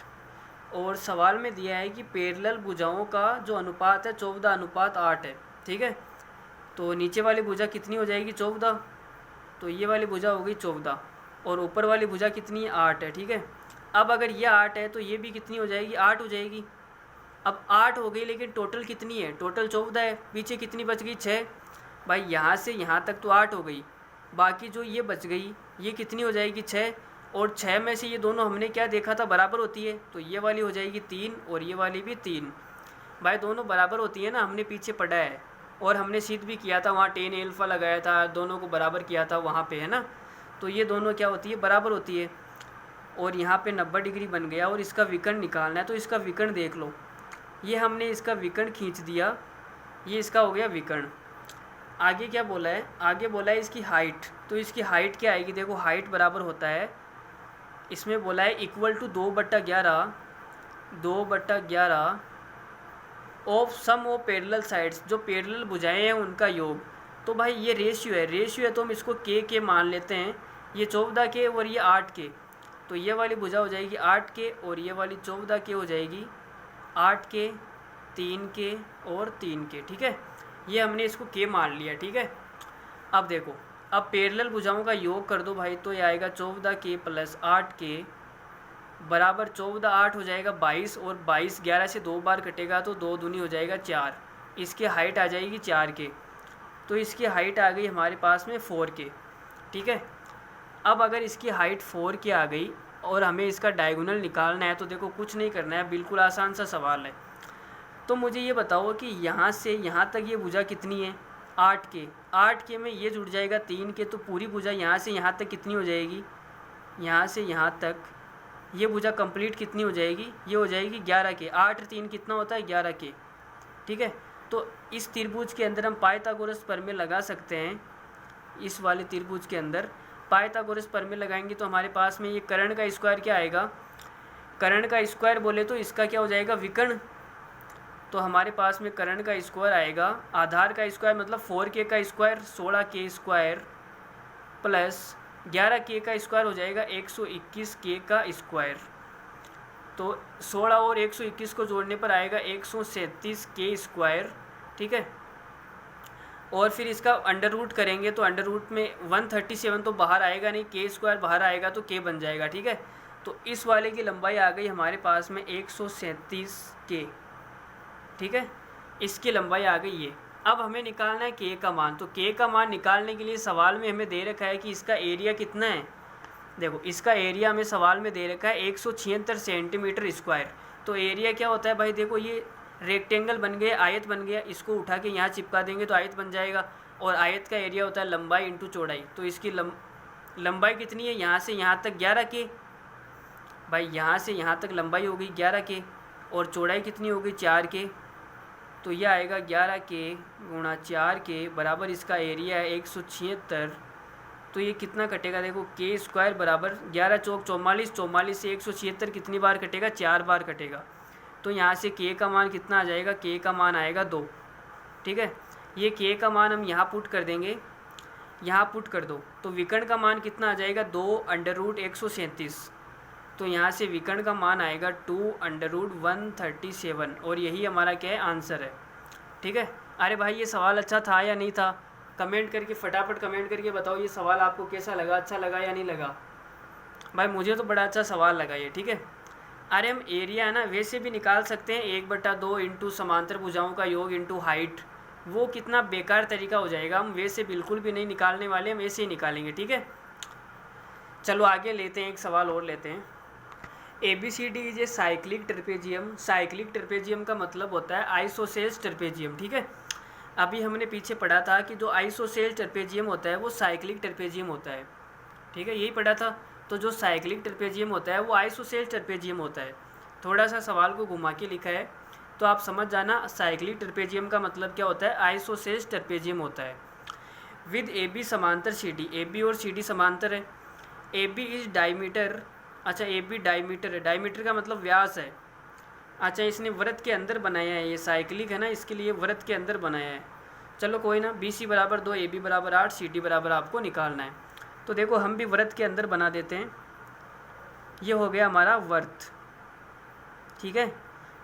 और सवाल में दिया है कि पैरेलल भुजाओं का जो अनुपात है 14:8 है। ठीक है, तो नीचे वाली भुजा कितनी हो जाएगी, 14। तो ये वाली भुजा हो गई 14 और ऊपर वाली भुजा कितनी है, 8 है। ठीक है, अब अगर ये 8 है तो ये भी कितनी हो जाएगी, 8 हो जाएगी। अब 8 हो गई लेकिन टोटल कितनी है, टोटल 14 है। पीछे कितनी बच गई, 6। भाई यहाँ से यहाँ तक तो 8 हो गई, बाकी जो ये बच गई ये कितनी हो जाएगी, 6। और 6 में से ये दोनों हमने क्या देखा था, बराबर होती है। तो ये वाली हो जाएगी 3 और ये वाली भी 3। भाई दोनों बराबर होती है ना, हमने पीछे पढ़ा है और हमने सिद्ध भी किया था, वहाँ tan अल्फा लगाया था, दोनों को बराबर किया था वहाँ पे, है ना। तो ये दोनों क्या होती है, बराबर होती है। और यहाँ पे 90 डिग्री बन गया और इसका विकर्ण निकालना है। तो इसका विकर्ण देख लो, ये हमने इसका विकर्ण खींच दिया, ये इसका हो गया विकर्ण। आगे क्या बोला है, आगे बोला है इसकी हाइट। तो इसकी हाइट क्या आएगी, देखो हाइट बराबर होता है, इसमें बोला है equal to 2/11 of sum of parallel sides, जो पैरेलल भुजाएं हैं उनका योग। तो भाई ये रेशियो है तो हम इसको के मान लेते हैं। ये 14 के और ये 8 के, तो ये वाली भुजा हो जाएगी 8 के और ये वाली 14 के हो जाएगी 8 के, 3 के और 3 के। ठीक है, ये हमने इसको के मान लिया। ठीक है, अब देखो, अब पैरेलल भुजाओं का योग कर दो भाई, तो ये आएगा 14 के प्लस 8 के बराबर 14 8 हो जाएगा 22 और 22 11 से 2 बार कटेगा तो 2 दूनी हो जाएगा 4। इसकी हाइट आ जाएगी 4 के, तो इसकी हाइट आ गई हमारे पास में 4 के। ठीक है, अब अगर इसकी हाइट 4 के आ गई और हमें इसका डायगोनल निकालना है तो देखो कुछ नहीं करना है, बिल्कुल आसान सा सवाल है। तो मुझे ये बताओ कि यहाँ से यहाँ तक ये भुजा कितनी है, 8 के। 8 के में ये जुड़ जाएगा 3 के, तो पूरी भुजा यहाँ से यहाँ तक कितनी हो जाएगी, यहाँ से यहाँ तक ये भुजा कंप्लीट कितनी हो जाएगी, ये हो जाएगी 11 के। 8 3 कितना होता है 11 के, ठीक है। तो इस त्रिभुज के अंदर हम पाइथागोरस प्रमेय लगा सकते हैं। इस वाले त्रिभुज के अंदर पाइथागोरस प्रमेय लगाएंगे तो हमारे पास में ये कर्ण का स्क्वायर क्या आएगा, कर्ण का स्क्वायर बोले तो इसका क्या हो जाएगा विकर्ण। तो हमारे पास में कर्ण का स्क्वायर आएगा, आधार का स्क्वायर मतलब 4k का square 16k square plus 11k का स्क्वायर हो जाएगा 121k का स्क्वायर। तो 16 और 121 को जोड़ने पर आएगा 137k स्क्वायर, ठीक है। और फिर इसका अंडर रूट करेंगे तो अंडर रूट में 137 तो बाहर आएगा नहीं, k स्क्वायर बाहर आएगा तो k बन जाएगा, ठीक है। तो इस वाले की लंबाई आ गई हमारे पास में 137k, ठीक है। इसकी लंबाई आ गई ये। अब हमें निकालना है k का मान। तो k का मान निकालने के लिए सवाल में हमें दे रखा है कि इसका एरिया कितना है। देखो इसका एरिया हमें सवाल में दे रखा है 176 सेंटीमीटर स्क्वायर। तो एरिया क्या होता है भाई, देखो ये रेक्टेंगल बन गया, आयत बन गया, इसको उठा के यहाँ चिपका देंगे तो आयत बन जाएगा। और आयत का एरिया होता है लंबाई इंटू चौड़ाई। तो इसकी लंबाई कितनी है, यहाँ से यहाँ तक 11k भाई, यहाँ से यहाँ तक लंबाई हो गई 11k और चौड़ाई कितनी हो गई 4k। तो यह आएगा 11k गुणा 4k बराबर इसका एरिया है 176। तो ये कितना कटेगा, देखो k स्क्वायर बराबर 11 चौक 44, 44 से 176 कितनी बार कटेगा, 4 बार कटेगा। तो यहाँ से k का मान कितना आ जाएगा, k का मान आएगा 2, ठीक है। ये k का मान हम यहाँ पुट कर देंगे, यहाँ पुट कर दो तो विकर्ण का मान कितना आ जाएगा 2√137। तो यहाँ से विकर्ण का मान आएगा 2√137 और यही हमारा क्या है आंसर है, ठीक है। अरे भाई ये सवाल अच्छा था या नहीं था, कमेंट करके फटाफट कमेंट करके बताओ ये सवाल आपको कैसा लगा, अच्छा लगा या नहीं लगा। भाई मुझे तो बड़ा अच्छा सवाल लगा ये, ठीक है। अरे हम एरिया है ना वैसे भी निकाल सकते हैं, 1/2 इंटू समांतर भुजाओं का योग इंटू हाइट। वो कितना बेकार तरीका हो जाएगा, हम वैसे बिल्कुल भी नहीं निकालने वाले, हम ऐसे ही निकालेंगे, ठीक है। चलो आगे लेते हैं, एक सवाल और लेते हैं। ABCD is a cyclic trapezium. Cyclic trapezium का मतलब होता है आइसोसेल्स ट्रेपेजियम, ठीक है। अभी हमने पीछे पढ़ा था कि जो आइसोसेल्स ट्रेपेजियम होता है वो साइक्लिक ट्रेपेजियम होता है, ठीक है, यही पढ़ा था। तो जो साइक्लिक ट्रेपेजियम होता है वो आइसोसेल्स ट्रेपेजियम होता है। थोड़ा सा सवाल को घुमा के लिखा है तो आप समझ जाना, साइक्लिक ट्रेपेजियम का मतलब क्या होता है, आइसोसेल्स ट्रेपेजियम होता है। विद AB समांतर CD, AB और CD समांतर है। AB इज डायमीटर, अच्छा AB डायमीटर है, डायमीटर का मतलब व्यास है। अच्छा इसने वृत्त के अंदर बनाया है, ये साइक्लिक है ना, इसके लिए वृत्त के अंदर बनाया है। चलो कोई ना, BC बराबर 2, AB बराबर 8, CD बराबर आपको निकालना है। तो देखो हम भी वृत्त के अंदर बना देते हैं। ये हो गया हमारा वृत्त, ठीक है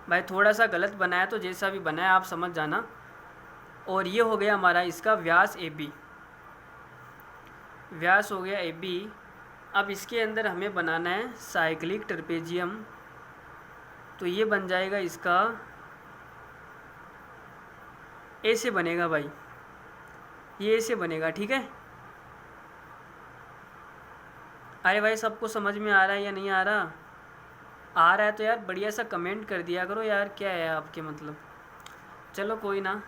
भाई। थोड़ा सा गलत बनाया तो जैसा भी बनाया आप समझ जाना। और ये हो गया हमारा इसका व्यास AB, व्यास हो गया AB। अब इसके अंदर हमें बनाना है साइक्लिक ट्रेपेजियम। तो ये बन जाएगा इसका, ऐसे बनेगा भाई, ये ऐसे बनेगा, ठीक है। अरे भाई सबको समझ में आ रहा है या नहीं आ रहा, आ रहा है तो यार बढ़िया सा कमेंट कर दिया करो यार, क्या है आपके मतलब। चलो कोई ना,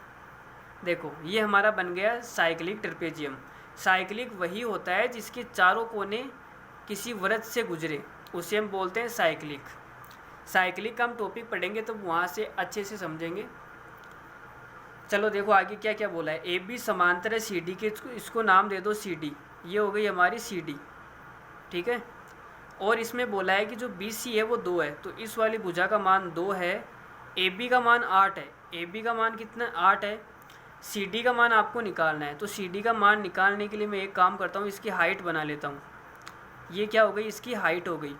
देखो ये हमारा बन गया साइक्लिक ट्रेपेजियम। साइक्लिक वही होता है जिसके चारों कोने किसी वृत्त से गुजरे, उसे हम बोलते हैं साइक्लिक। साइक्लिक का हम टॉपिक पढ़ेंगे तो वहाँ से अच्छे से समझेंगे। चलो देखो आगे क्या क्या बोला है। AB समांतर है CD के, इसको नाम दे दो CD, ये हो गई हमारी CD, ठीक है। और इसमें बोला है कि जो BC है वो 2 है, तो इस वाली भुजा का मान 2 है। AB का मान 8 है, AB का मान कितना 8 है। CD का मान आपको निकालना है। तो CD का मान निकालने के लिए मैं एक काम करता हूँ, इसकी हाइट बना लेता हूँ। ये क्या हो गई, इसकी हाइट हो गई,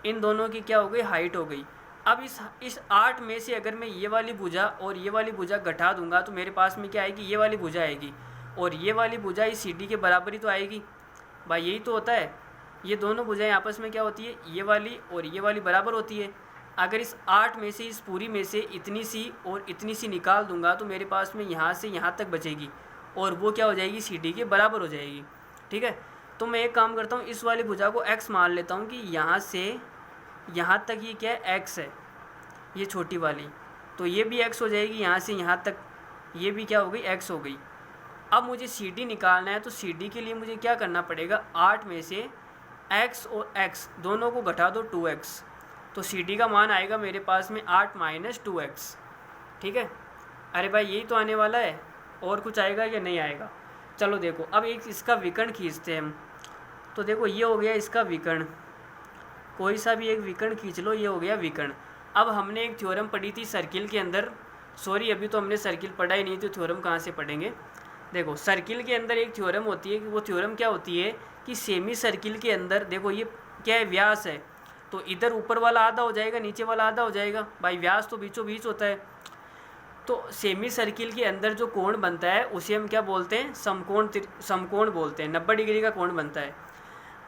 इन दोनों की क्या हो गई, हाइट हो गई। अब इस 8 में से अगर मैं ये वाली भुजा और ये वाली भुजा घटा दूंगा तो मेरे पास में क्या आएगी, ये वाली भुजा आएगी। और ये वाली भुजा इस CD के बराबर ही तो आएगी भाई, यही तो होता है। ये दोनों भुजाएं आपस में क्या होती है, ये वाली और ये वाली बराबर होती है। अगर इस 8 में से, इस पूरी में से इतनी सी और इतनी सी निकाल दूंगा तो मेरे पास में यहाँ से यहाँ तक बचेगी और वो क्या हो जाएगी, CD के बराबर हो जाएगी, ठीक है। तो मैं एक काम करता हूँ, इस वाली भुजा को x मान लेता हूँ कि यहाँ से यहाँ तक ये क्या है, x है, ये छोटी वाली। तो ये भी x हो जाएगी, यहाँ से यहाँ तक ये भी क्या हो गई, x हो गई। अब मुझे CD निकालना है, तो CD के लिए मुझे क्या करना पड़ेगा, 8 में से x और x दोनों को घटा दो 2x, तो सी डी का मान आएगा मेरे पास में 8 माइनस 2x। ठीक है, अरे भाई यही तो आने वाला है, और कुछ आएगा या नहीं आएगा। चलो देखो अब एक इसका विकर्ण खींचते हैं हम। तो देखो ये हो गया इसका विकर्ण, कोई सा भी एक विकर्ण खींच लो, ये हो गया विकर्ण। अब हमने एक थ्योरम पढ़ी थी सर्किल के अंदर, सॉरी अभी तो हमने सर्किल पढ़ा ही नहीं, तो थ्योरम कहाँ से पढ़ेंगे। देखो सर्किल के अंदर एक थ्योरम होती है, कि वो थ्योरम क्या होती है कि सेमी सर्किल के अंदर देखो ये क्या है, व्यास है, तो इधर ऊपर वाला आधा हो जाएगा, नीचे वाला आधा हो जाएगा। भाई व्यास तो बीचों बीच होता है, तो सेमी सर्किल के अंदर जो कोण बनता है उसे हम क्या बोलते हैं, समकोण बोलते हैं। 90 डिग्री का कोण बनता है।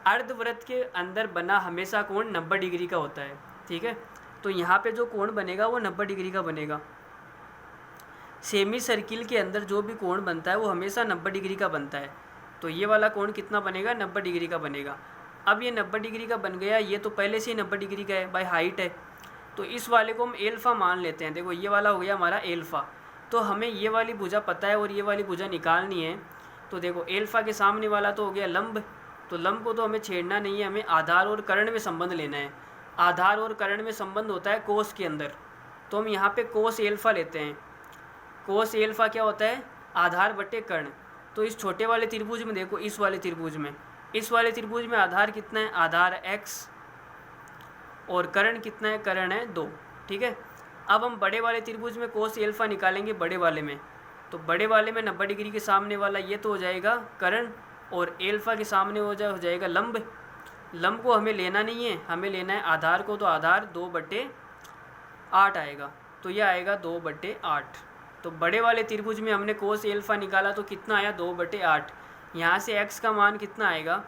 अर्धवृत्त के अंदर बना हमेशा कोण 90 डिग्री का होता है। ठीक है, तो यहाँ पे जो कोण बनेगा वो 90 डिग्री का बनेगा। सेमी सर्किल के अंदर जो भी कोण बनता है वो हमेशा 90 डिग्री का बनता है। तो ये वाला कोण कितना बनेगा, 90 डिग्री का बनेगा। अब ये 90 डिग्री का बन गया, ये तो पहले से ही 90 डिग्री का है, बाय हाइट है, तो इस वाले को हम एल्फ़ा मान लेते हैं। देखो ये वाला हो गया हमारा एल्फ़ा। तो हमें ये वाली भुजा पता है और ये वाली भुजा निकालनी है। तो देखो एल्फ़ा के सामने वाला तो हो गया लंब, तो लंब को तो हमें छेड़ना नहीं है, हमें आधार और कर्ण में संबंध लेना है। आधार और कर्ण में संबंध होता है कोस के अंदर, तो हम यहाँ पे कोस एल्फ़ा लेते हैं। कोस एल्फ़ा क्या होता है, आधार बटे कर्ण। तो इस छोटे वाले त्रिभुज में देखो, इस वाले त्रिभुज में आधार कितना है, आधार x, और कर्ण कितना है, कर्ण है 2। ठीक है, अब हम बड़े वाले त्रिभुज में कोस एल्फ़ा निकालेंगे बड़े वाले में, तो बड़े वाले में 90 डिग्री के सामने वाला ये तो हो जाएगा कर्ण, और एल्फ़ा के सामने हो जाएगा लंब। लंब को हमें लेना नहीं है, हमें लेना है आधार को, तो आधार 2/8 आएगा, तो यह आएगा 2/8। तो बड़े वाले त्रिभुज में हमने कोस एल्फ़ा निकाला तो कितना आया, 2/8। यहाँ से x का मान कितना आएगा,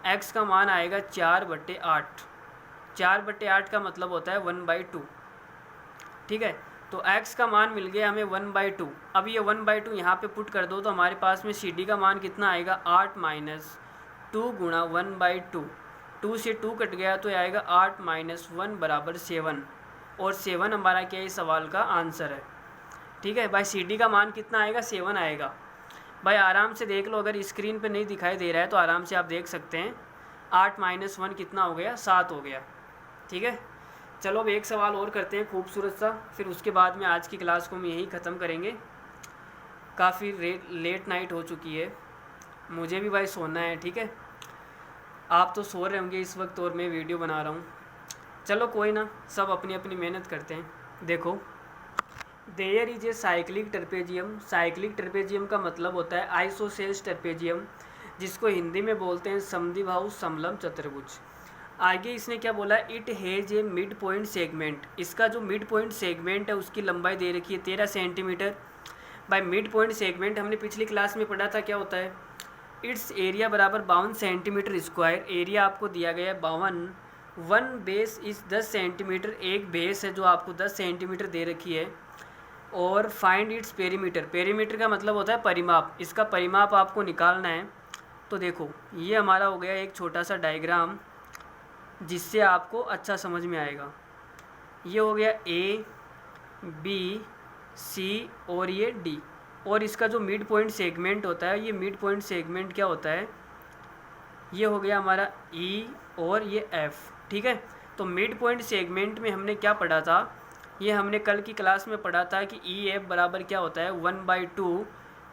x का मान आएगा 4/8। 4/8 का मतलब होता है 1/2। ठीक है, तो x का मान मिल गया हमें 1/2। अब ये 1/2 यहाँ पे पुट कर दो, तो हमारे पास में सी डी का मान कितना आएगा, 8 माइनस 2 गुणा 1/2। 2 से 2 कट गया तो आएगा 8 माइनस 1 बराबर 7, और 7 हमारा क्या इस सवाल का आंसर है। ठीक है भाई, सी डी का मान कितना आएगा, 7 आएगा। भाई आराम से देख लो, अगर स्क्रीन पे नहीं दिखाई दे रहा है तो आराम से आप देख सकते हैं। 8 माइनस 1 कितना हो गया, 7 हो गया। ठीक है, चलो अब एक सवाल और करते हैं खूबसूरत सा, फिर उसके बाद में आज की क्लास को हम यहीं ख़त्म करेंगे। काफ़ी लेट नाइट हो चुकी है, मुझे भी भाई सोना है। ठीक है, आप तो सो रहे होंगे इस वक्त और मैं वीडियो बना रहा हूँ। चलो कोई ना, सब अपनी अपनी मेहनत करते हैं। देखो, there is a cyclic trapezium. Cyclic trapezium का मतलब होता है आइसोसेल्स ट्रेपेजियम, जिसको हिंदी में बोलते हैं समद्विबाहु समलंब चतुर्भुज। आगे इसने क्या बोला, it has a mid point segment. इसका जो मिड पॉइंट सेगमेंट है उसकी लंबाई दे रखी है 13 centimetre. By mid point segment हमने पिछली क्लास में पढ़ा था, क्या होता है, इट्स एरिया बराबर 52 सेंटीमीटर स्क्वायर। एरिया आपको दिया गया है 52। वन बेस इस 10 सेंटीमीटर, एक बेस है जो आपको 10 सेंटीमीटर दे रखी है। और फाइंड इट्स पेरीमीटर। पेरीमीटर का मतलब होता है परिमाप, इसका परिमाप आपको निकालना है। तो देखो ये हमारा हो गया एक छोटा सा डायग्राम, जिससे आपको अच्छा समझ में आएगा। ये हो गया A, B, C और ये D, और इसका जो मिड पॉइंट सेगमेंट होता है, ये मिड पॉइंट सेगमेंट क्या होता है, ये हो गया हमारा E और ये F। ठीक है, तो मिड पॉइंट सेगमेंट में हमने क्या पढ़ा था, ये हमने कल की क्लास में पढ़ा था कि EF बराबर क्या होता है, 1/2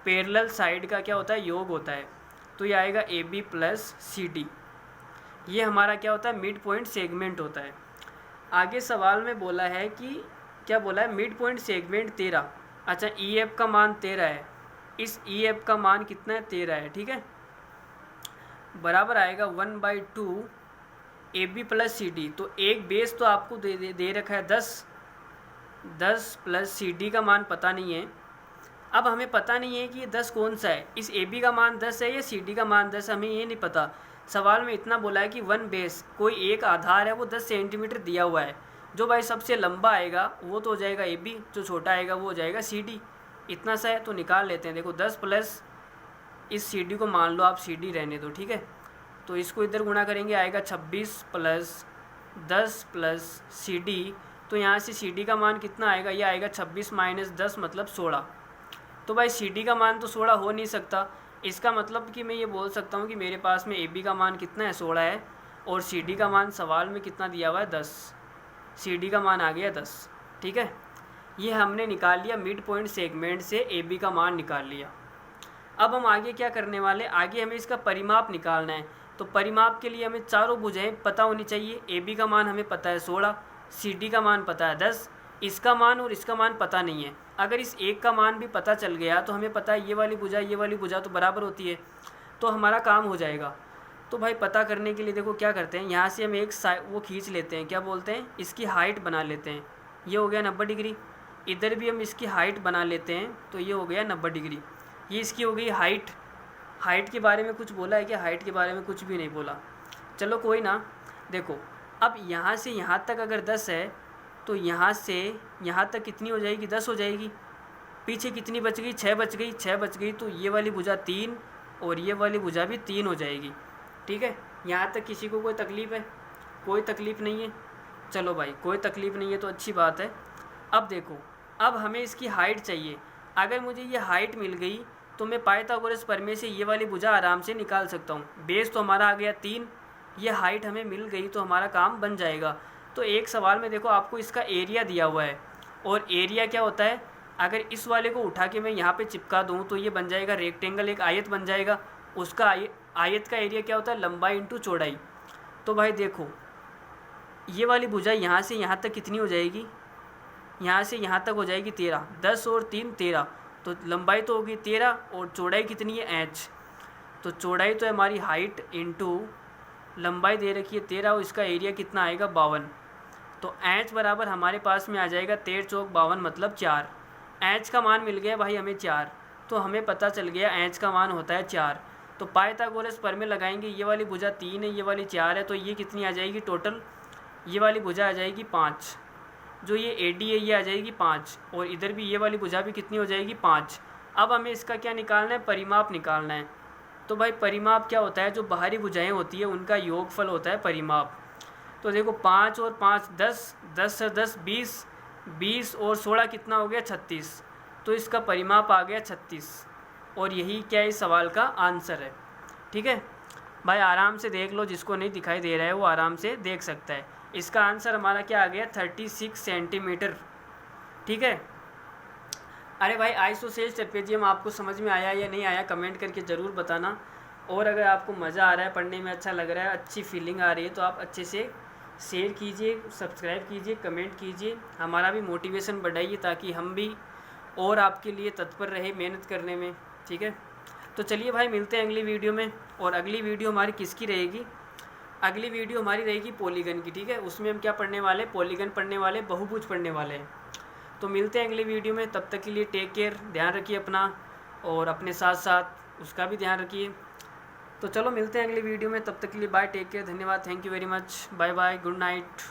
पैरेलल साइड का क्या होता है, योग होता है। तो ये आएगा AB प्लस CD। ये हमारा क्या होता है, मिड पॉइंट सेगमेंट होता है। आगे सवाल में बोला है कि क्या बोला है, मिड पॉइंट सेगमेंट 13। अच्छा, EF का मान 13 है, इस EF का मान कितना है, 13 है। ठीक है, बराबर आएगा 1/2 AB प्लस CD। तो एक बेस तो आपको दे रखा है 10 प्लस CD का मान पता नहीं है। अब हमें पता नहीं है कि ये 10 कौन सा है, इस AB का मान 10 है या CD का मान 10, हमें ये नहीं पता। सवाल में इतना बोला है कि वन बेस, कोई एक आधार है वो 10 सेंटीमीटर दिया हुआ है। जो भाई सबसे लंबा आएगा वो तो हो जाएगा AB, जो छोटा आएगा वो हो जाएगा CD। इतना सा है तो निकाल लेते हैं। देखो 10 प्लस इस CD को मान लो आप CD रहने दो। ठीक है, तो इसको इधर गुणा करेंगे, आएगा 26 प्लस 10 प्लस CD। तो यहाँ से CD का मान कितना आएगा, ये आएगा 26 माइनस 10 मतलब 16। तो भाई CD का मान तो 16 हो नहीं सकता। इसका मतलब कि मैं ये बोल सकता हूँ कि मेरे पास में AB का मान कितना है, 16 है, और सी डी का मान सवाल में कितना दिया हुआ है 10, सी डी का मान आ गया 10। ठीक है, ये हमने निकाल लिया मिड पॉइंट सेगमेंट से ए बी का मान निकाल लिया। अब हम आगे क्या करने वाले, आगे हमें इसका परिमाप निकालना है। तो परिमाप के लिए हमें चारों भुजाएं पता होनी चाहिए। ए बी का मान हमें पता है 16, सी डी का मान पता है 10, इसका मान और इसका मान पता नहीं है। अगर इस एक का मान भी पता चल गया तो हमें पता है ये वाली भुजा तो बराबर होती है, तो हमारा काम हो जाएगा। तो भाई पता करने के लिए देखो क्या करते हैं, यहाँ से हम एक वो खींच लेते हैं, क्या बोलते हैं, इसकी हाइट बना लेते हैं। ये हो गया 90 डिग्री। इधर भी हम इसकी हाइट बना लेते हैं, तो ये हो गया 90 डिग्री। ये इसकी हो गई हाइट। हाइट के बारे में कुछ बोला है क्या? हाइट के बारे में कुछ भी नहीं बोला। चलो कोई ना। देखो अब यहाँ से यहाँ तक अगर 10 है तो यहाँ से यहाँ तक कितनी हो जाएगी? 10 हो जाएगी। पीछे कितनी बच गई? 6 बच गई। 6 बच गई तो ये वाली भुजा 3 और ये वाली भुजा भी 3 हो जाएगी। ठीक है, यहाँ तक किसी को कोई तकलीफ़ है? कोई तकलीफ़ नहीं है। चलो भाई कोई तकलीफ़ नहीं है तो अच्छी बात है। अब देखो, अब हमें इसकी हाइट चाहिए। अगर मुझे ये हाइट मिल गई तो मैं पाइथागोरस प्रमेय से ये वाली भुजा आराम से निकाल सकता हूँ। बेस तो हमारा आ गया 3, ये हाइट हमें मिल गई तो हमारा काम बन जाएगा। तो एक सवाल में देखो आपको इसका एरिया दिया हुआ है, और एरिया क्या होता है, अगर इस वाले को उठा के मैं यहाँ पे चिपका दूँ तो ये बन जाएगा रेक्टेंगल, एक आयत बन जाएगा। उसका आयत का एरिया क्या होता है? लंबाई इंटू चौड़ाई। तो भाई देखो ये वाली भुजा यहाँ से यहाँ तक कितनी हो जाएगी? यहाँ से यहाँ तक हो जाएगी 13। 10 और 3 13, तो लंबाई तो होगी 13 और चौड़ाई कितनी है? h। तो चौड़ाई तो हमारी हाइट इंटू लंबाई दे रखी है 13 और इसका एरिया कितना आएगा? 52। तो h बराबर हमारे पास में आ जाएगा 13 चौक 52 मतलब 4। h का मान मिल गया भाई हमें 4, तो हमें पता चल गया h का मान होता है 4। तो पाइथागोरस प्रमेय लगाएंगे, ये वाली भुजा 3 है, ये वाली 4 है, तो ये कितनी आ जाएगी टोटल? ये वाली भुजा आ जाएगी 5। जो ये AD है ये आ जाएगी 5, और इधर भी ये वाली भुजा भी कितनी हो जाएगी? 5। अब हमें इसका क्या निकालना है? परिमाप निकालना है। तो भाई परिमाप क्या होता है? जो बाहरी भुजाएं होती है उनका योगफल होता है परिमाप। तो देखो 5 और 5 10, 10 से 10 20, 20 और 16 कितना हो गया? 36। तो इसका परिमाप आ गया 36, और यही क्या इस सवाल का आंसर है। ठीक है भाई, आराम से देख लो, जिसको नहीं दिखाई दे रहा है वो आराम से देख सकता है। इसका आंसर हमारा क्या आ गया? 36 सेंटीमीटर। ठीक है। अरे भाई आइसोसेल्स ट्रेपेजियम आपको समझ में आया या नहीं आया कमेंट करके ज़रूर बताना। और अगर आपको मज़ा आ रहा है, पढ़ने में अच्छा लग रहा है, अच्छी फीलिंग आ रही है, तो आप अच्छे से शेयर कीजिए, सब्सक्राइब कीजिए, कमेंट कीजिए, हमारा भी मोटिवेशन बढ़ाइए ताकि हम भी और आपके लिए तत्पर रहे मेहनत करने में। ठीक है, तो चलिए भाई मिलते हैं अगली वीडियो में। और अगली वीडियो हमारी किसकी रहेगी? अगली वीडियो हमारी रहेगी पॉलीगन की। ठीक है, उसमें हम क्या पढ़ने वाले? पॉलीगन पढ़ने वाले, बहुभुज पढ़ने वाले हैं। तो मिलते हैं अगली वीडियो में, तब तक के लिए टेक केयर, ध्यान रखिए अपना, और अपने साथ साथ उसका भी ध्यान रखिए। तो चलो मिलते हैं अगली वीडियो में, तब तक के लिए बाय, टेक केयर, धन्यवाद, thank you very much, bye bye, good night.